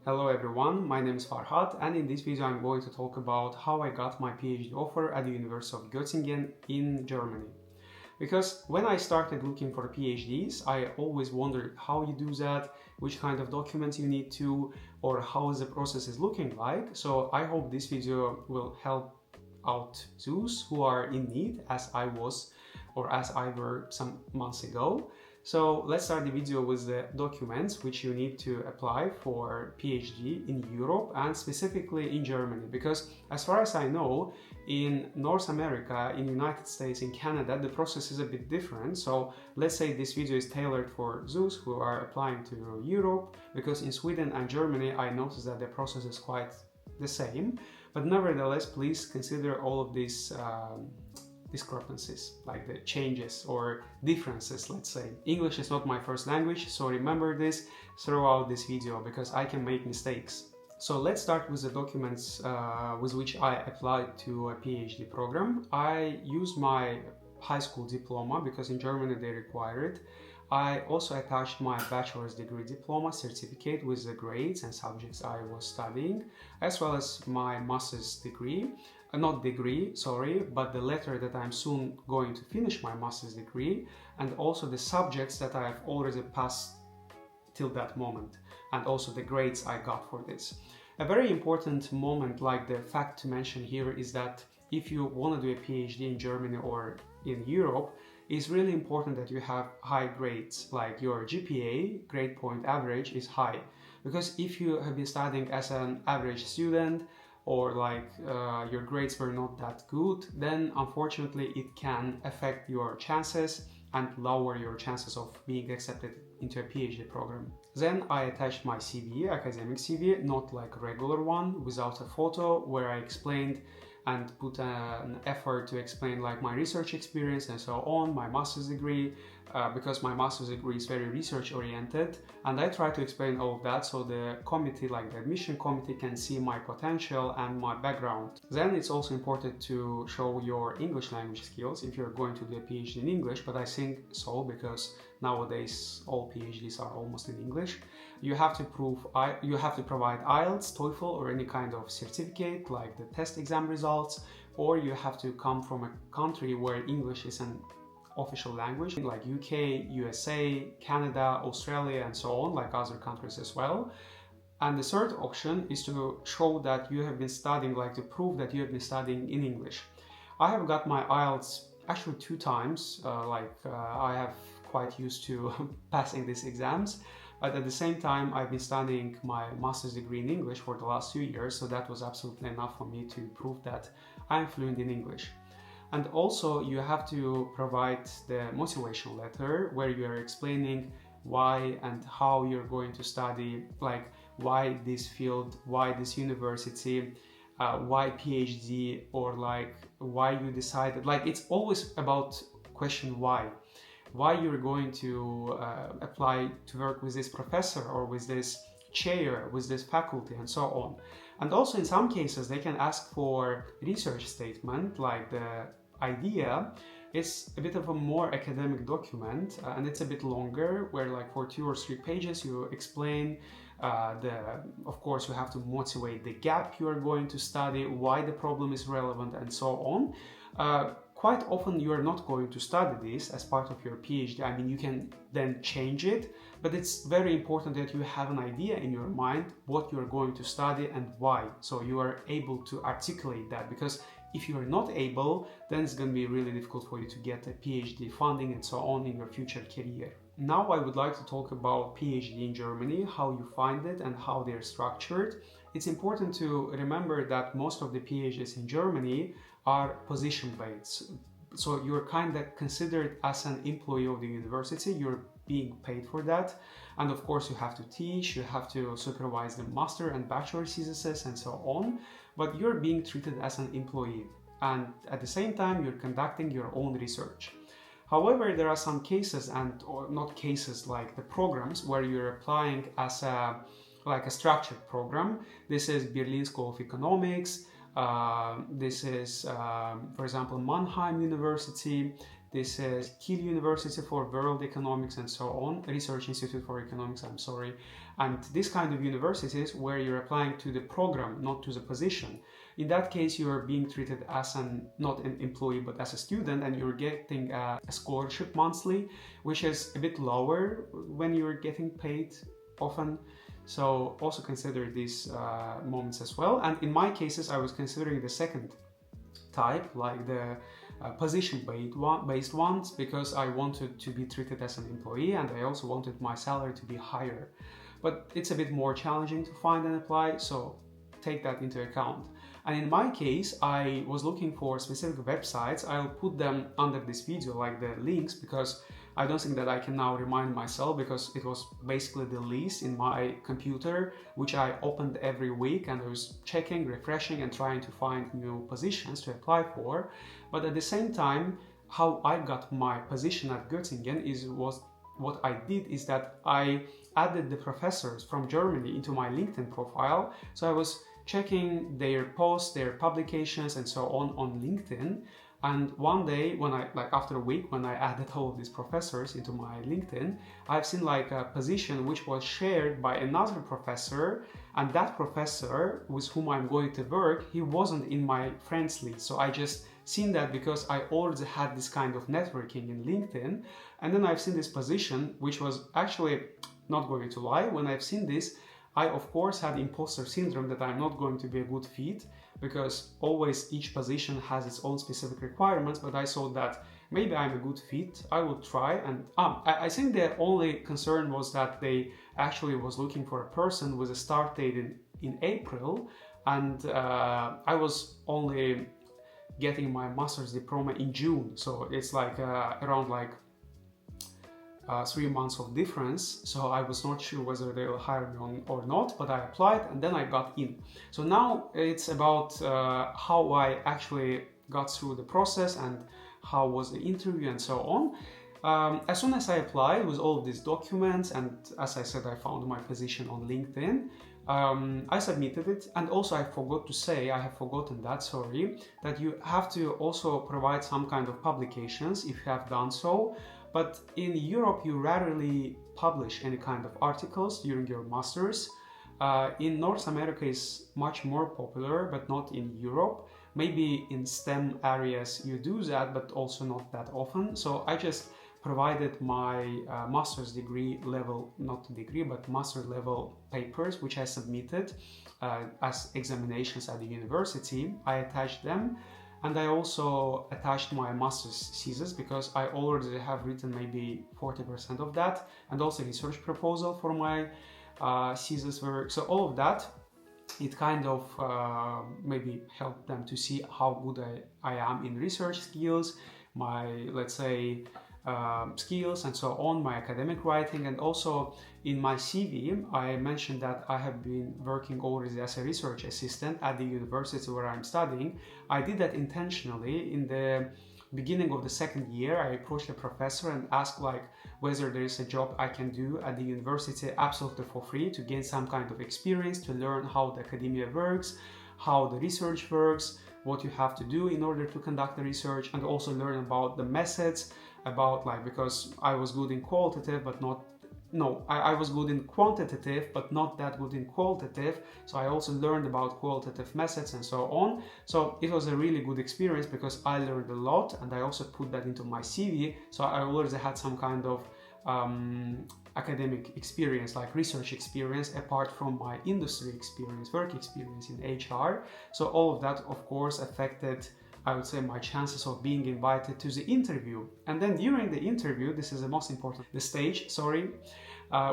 Hello everyone, my name is Farhad, and in this video I'm going to talk about how I got my PhD offer at the University of Göttingen in Germany. Because when I started looking for PhDs, I always wondered how you do that, which kind of documents you need to, or how the process is looking like. So I hope this video will help out those who are in need, as I was, or as I were some months ago. So let's start the video with the documents which you need to apply for PhD in Europe and specifically in Germany, because as far as I know, in North America, in United States, in Canada, the process is a bit different. So let's say this video is tailored for those who are applying to Europe, because in Sweden and Germany I noticed that the process is quite the same, but nevertheless please consider all of these discrepancies, like the changes or differences, let's say. English is not my first language, so remember this throughout this video because I can make mistakes. So let's start with the documents with which I applied to a PhD program. I used my high school diploma because in Germany they require it. I also attached my bachelor's degree diploma certificate with the grades and subjects I was studying, as well as my master's degree. Not degree, sorry, but the letter that I'm soon going to finish my master's degree, and also the subjects that I have already passed till that moment, and also the grades I got for this. A very important moment, like the fact to mention here, is that if you want to do a PhD in Germany or in Europe, it's really important that you have high grades, like your GPA, grade point average, is high. Because if you have been studying as an average student, or like your grades were not that good, then unfortunately it can affect your chances and lower your chances of being accepted into a PhD program. Then I attached my CV, academic CV, not like regular one, without a photo, where I explained and put an effort to explain like my research experience and so on, my master's degree, because my master's degree is very research oriented, and I try to explain all of that so the committee, like the admission committee, can see my potential and my background. Then it's also important to show your English language skills if you're going to do a PhD in English, but I think so because nowadays all PhDs are almost in English. You have to provide IELTS, TOEFL, or any kind of certificate like the test exam results, or you have to come from a country where English is an official language, like UK, USA, Canada, Australia, and so on, like other countries as well. And the third option is to show that you have been studying, like to prove that you have been studying in English. I have got my IELTS actually 2 times, I have quite used to passing these exams, but at the same time I've been studying my master's degree in English for the last 2 years, so that was absolutely enough for me to prove that I'm fluent in English. And also you have to provide the motivational letter where you are explaining why and how you're going to study, like why this field, why this university, why PhD, or like why you decided, like it's always about question why you're going to apply to work with this professor or with this chair, with this faculty, and so on. And also in some cases they can ask for research statement, like the idea. It's a bit of a more academic document, and it's a bit longer, where like for 2 or 3 pages you explain of course you have to motivate the gap you are going to study, why the problem is relevant, and so on. Quite often you are not going to study this as part of your PhD. I mean, you can then change it, but it's very important that you have an idea in your mind what you're going to study and why, so you are able to articulate that, because if you are not able, then it's going to be really difficult for you to get a PhD funding and so on in your future career. Now I would like to talk about PhD in Germany, how you find it and how they're structured. It's important to remember that most of the PhDs in Germany are position-based. So you're kind of considered as an employee of the university, you're being paid for that. And of course you have to teach, you have to supervise the master and bachelor theses and so on, but you're being treated as an employee. And at the same time, you're conducting your own research. However, there are some cases, or not cases, like the programs where you're applying as a structured program. This is Berlin School of Economics. This is, for example, Mannheim University. This is Kiel University for World Economics and so on, Research Institute for Economics, I'm sorry. And this kind of universities where you're applying to the program, not to the position. In that case, you're being treated as not an employee, but as a student, and you're getting a scholarship monthly, which is a bit lower when you're getting paid often. So also consider these moments as well. And in my cases, I was considering the second type, like the position-based ones, because I wanted to be treated as an employee and I also wanted my salary to be higher. But it's a bit more challenging to find and apply, so take that into account. And in my case, I was looking for specific websites. I'll put them under this video, like the links, because I don't think that I can now remind myself, because it was basically the list in my computer, which I opened every week, and I was checking, refreshing, and trying to find new positions to apply for. But at the same time, how I got my position at Göttingen was what I did is that I added the professors from Germany into my LinkedIn profile. So I was checking their posts, their publications, and so on LinkedIn. And one day, after a week, when I added all of these professors into my LinkedIn, I've seen like a position which was shared by another professor, and that professor with whom I'm going to work, he wasn't in my friends list. So I just seen that because I already had this kind of networking in LinkedIn. And then I've seen this position, which was actually, not going to lie, when I've seen this, I of course had imposter syndrome that I'm not going to be a good fit, because always each position has its own specific requirements, but I saw that maybe I'm a good fit, I would try. And I think the only concern was that they actually was looking for a person with a start date in April, and I was only getting my master's diploma in June, so it's like around like 3 months of difference. So I was not sure whether they will hire me or not, but I applied and then I got in. So now it's about how I actually got through the process and how was the interview and so on. As soon as I applied with all of these documents, and as I said, I found my position on LinkedIn, I submitted it. And also I have forgotten that, sorry, that you have to also provide some kind of publications if you have done so. But in Europe, you rarely publish any kind of articles during your master's. In North America is much more popular, but not in Europe. Maybe in STEM areas you do that, but also not that often. So I just provided my master's degree level, not degree, but master level papers, which I submitted as examinations at the university. I attached them. And I also attached my master's thesis, because I already have written maybe 40% of that, and also research proposal for my thesis work. So all of that, it kind of maybe helped them to see how good I am in research skills, my, let's say, skills and so on, my academic writing. And also in my CV, I mentioned that I have been working already as a research assistant at the university where I'm studying. I did that intentionally. In the beginning of the second year, I approached a professor and asked whether there is a job I can do at the university absolutely for free, to gain some kind of experience, to learn how the academia works, how the research works, what you have to do in order to conduct the research, and also learn about the methods, because I was good in qualitative, but not, I was good in quantitative, but not that good in qualitative. So I also learned about qualitative methods and so on. So it was a really good experience, because I learned a lot, and I also put that into my CV. So I already had some kind of academic experience, like research experience, apart from my industry experience, work experience in HR. So all of that, of course, affected, I would say, my chances of being invited to the interview. And then during the interview, this is the most important, the stage,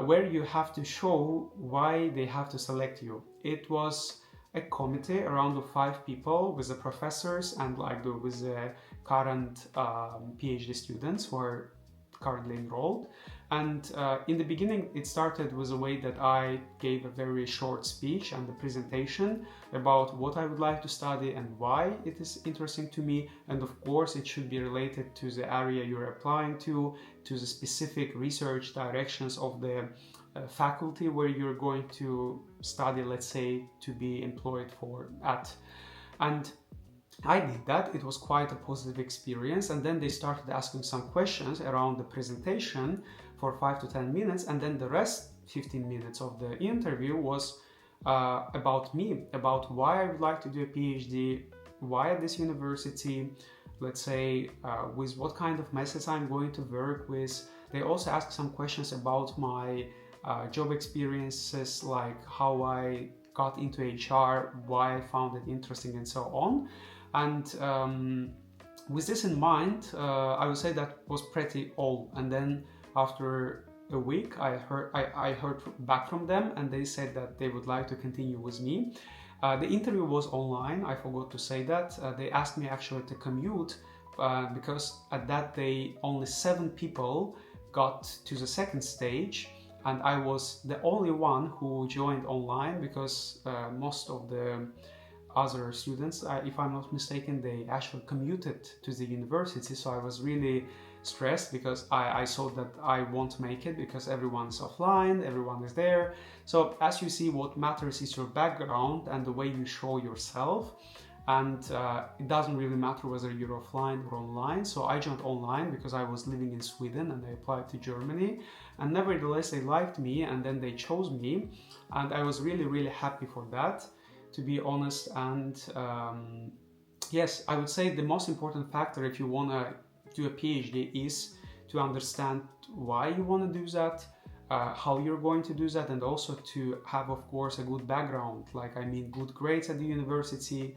where you have to show why they have to select you. It was a committee around 5 people with the professors and with the current PhD students who are currently enrolled. And in the beginning, it started with a way that I gave a very short speech and a presentation about what I would like to study and why it is interesting to me. And of course, it should be related to the area you're applying to the specific research directions of the faculty where you're going to study, let's say, to be employed at. And I did that. It was quite a positive experience, and then they started asking some questions around the presentation for 5 to 10 minutes, and then the rest 15 minutes of the interview was about me, about why I would like to do a PhD, why at this university, let's say with what kind of methods I'm going to work with. They also asked some questions about my job experiences, like how I got into HR, why I found it interesting, and so on. And with this in mind, I would say that was pretty all. And then after a week, I heard back from them, and they said that they would like to continue with me. The interview was online. I forgot to say that. They asked me actually to commute because at that day only 7 people got to the second stage, and I was the only one who joined online because most of the other students, if I'm not mistaken, they actually commuted to the university. So I was really stressed because I saw that I won't make it because everyone's offline, everyone is there. So as you see, what matters is your background and the way you show yourself. And it doesn't really matter whether you're offline or online. So I joined online because I was living in Sweden and I applied to Germany. And nevertheless, they liked me and then they chose me. And I was really, really happy for that, to be honest. And yes, I would say the most important factor if you want to do a PhD is to understand why you want to do that, how you're going to do that, and also to have, of course, a good background, like good grades at the university,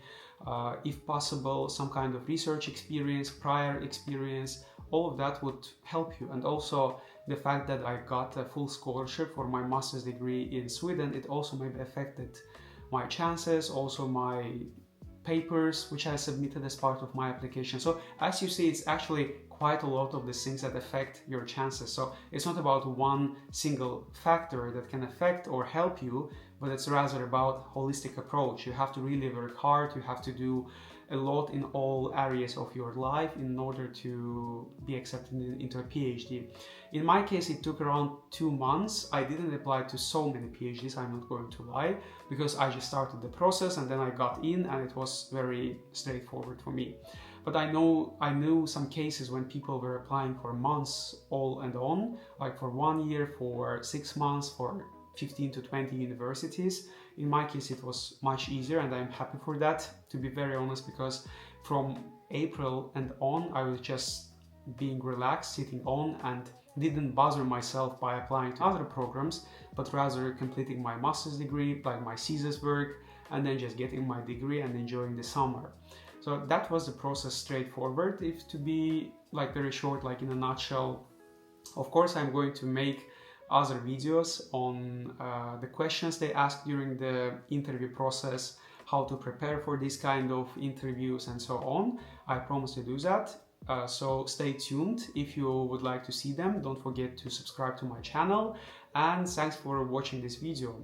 if possible, some kind of research experience, prior experience. All of that would help you. And also the fact that I got a full scholarship for my master's degree in Sweden, it also maybe affected my chances, also my papers which I submitted as part of my application. So as you see, it's actually quite a lot of these things that affect your chances. So it's not about one single factor that can affect or help you, but it's rather about holistic approach. You have to really work hard, you have to do a lot in all areas of your life in order to be accepted into a PhD. In my case, it took around 2 months. I didn't apply to so many PhDs, I'm not going to lie, because I just started the process and then I got in, and it was very straightforward for me. But I knew some cases when people were applying for months all and on, like for 1 year, for 6 months, for 15 to 20 universities. In my case, it was much easier, and I'm happy for that, to be very honest, because from April and on, I was just being relaxed, sitting on, and didn't bother myself by applying to other programs, but rather completing my master's degree, like my thesis work, and then just getting my degree and enjoying the summer. So that was the process, straightforward. If to be like very short, like in a nutshell, of course, I'm going to make other videos on the questions they asked during the interview process, how to prepare for this kind of interviews and so on. I promise to do that. So stay tuned. If you would like to see them, don't forget to subscribe to my channel, and thanks for watching this video.